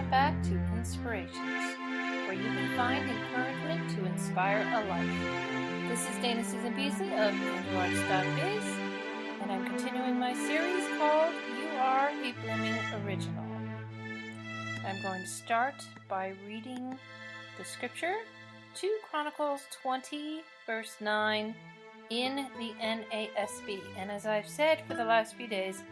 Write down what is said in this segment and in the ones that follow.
welcome back to Inspirations, where you can find encouragement to inspire a life. This is Dana Susan Beasley of AngelArts.biz, and I'm continuing my series called You Are a Blooming Original. I'm going to start by reading the scripture, 2 Chronicles 20, verse 9, in the NASB. And as I've said for the last few days,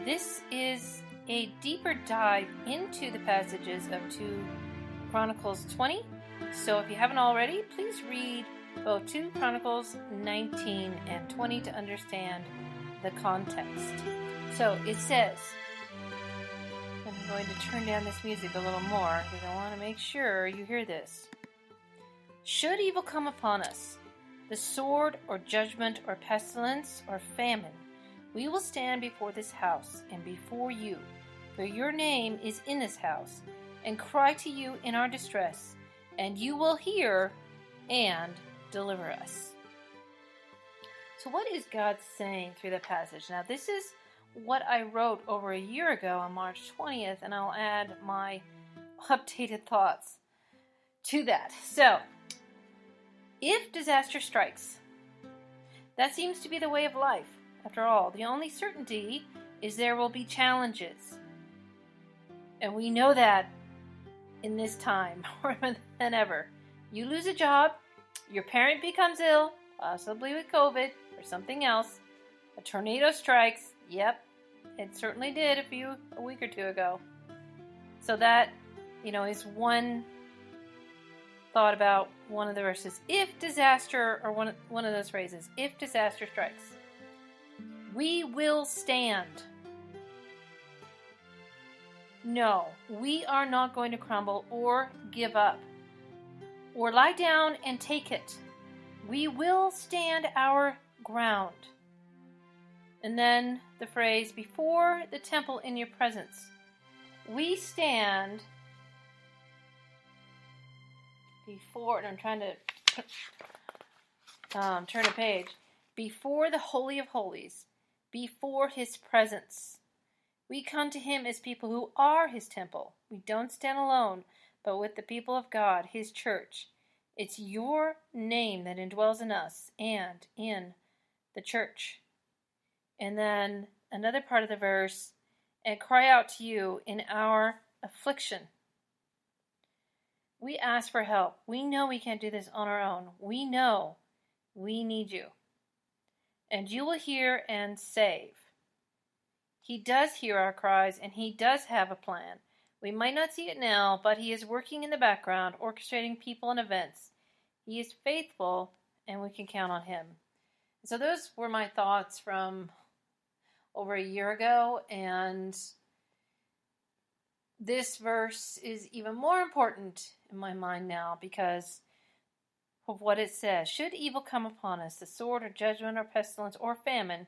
this is a deeper dive into the passages of 2 Chronicles 20. So if you haven't already, please read both 2 Chronicles 19 and 20 to understand the context. So it says, I'm going to turn down this music a little more because I want to make sure you hear this. Should evil come upon us, the sword or judgment or pestilence or famine, we will stand before this house and before you, for your name is in this house, and cry to you in our distress, and you will hear and deliver us. So what is God saying through the passage? Now this is what I wrote over a year ago on March 20th, and I'll add my updated thoughts to that. So, if disaster strikes, that seems to be the way of life. After all, the only certainty is there will be challenges. And we know that in this time, more than ever. You lose a job, your parent becomes ill, possibly with COVID or something else, a tornado strikes, yep, it certainly did a week or two ago. So that, is one thought about one of the verses. If disaster, or one of those phrases, if disaster strikes, we will stand. No, we are not going to crumble or give up or lie down and take it. We will stand our ground. And then the phrase, before the temple in your presence. We stand before, and I'm trying to turn a page, before the Holy of Holies, before His presence. We come to Him as people who are His temple. We don't stand alone, but with the people of God, His church. It's your name that indwells in us and in the church. And then another part of the verse, and cry out to you in our affliction. We ask for help. We know we can't do this on our own. We know we need you. And you will hear and save. He does hear our cries, and He does have a plan. We might not see it now, but He is working in the background, orchestrating people and events. He is faithful, and we can count on Him. So those were my thoughts from over a year ago, and this verse is even more important in my mind now because of what it says. Should evil come upon us, the sword or judgment or pestilence or famine,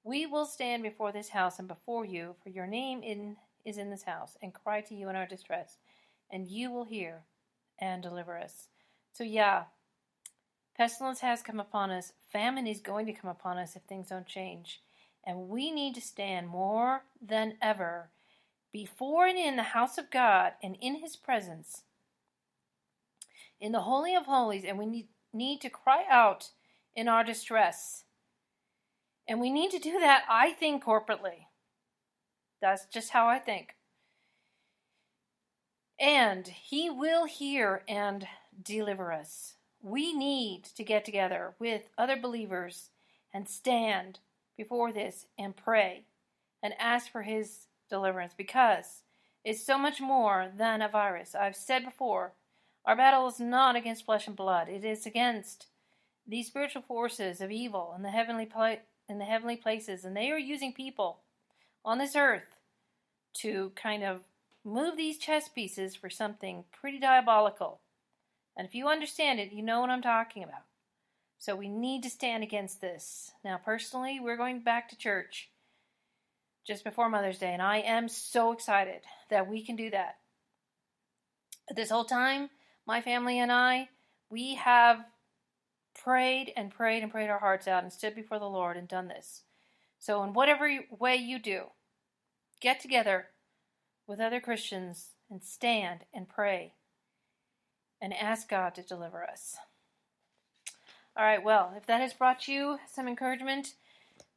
we will stand before this house and before you, for your name is in this house, and cry to you in our distress, and you will hear and deliver us. So yeah, pestilence has come upon us. Famine is going to come upon us if things don't change. And we need to stand more than ever before and in the house of God and in His presence, in the Holy of Holies, and we need to cry out in our distress. And we need to do that, I think, corporately. That's just how I think. And He will hear and deliver us. We need to get together with other believers and stand before this and pray and ask for His deliverance, because it's so much more than a virus. I've said before, our battle is not against flesh and blood. It is against these spiritual forces of evil in the heavenly places, and they are using people on this earth to kind of move these chess pieces for something pretty diabolical. And if you understand it, you know what I'm talking about. So we need to stand against this. Now, personally, we're going back to church just before Mother's Day, and I am so excited that we can do that. This whole time, my family and I, we have prayed and prayed and prayed our hearts out and stood before the Lord and done this. So in whatever way you do, get together with other Christians and stand and pray and ask God to deliver us. All right, well, if that has brought you some encouragement,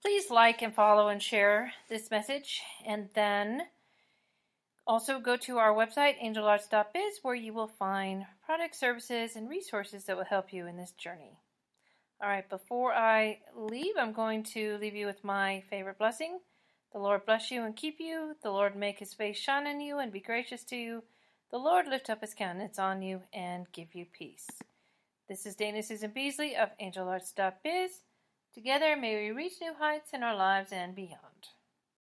please like and follow and share this message. And then also go to our website, angelarts.biz, where you will find products, services, and resources that will help you in this journey. All right, before I leave, I'm going to leave you with my favorite blessing. The Lord bless you and keep you. The Lord make his face shine on you and be gracious to you. The Lord lift up his countenance on you and give you peace. This is Dana Susan Beasley of angelarts.biz. Together may we reach new heights in our lives and beyond.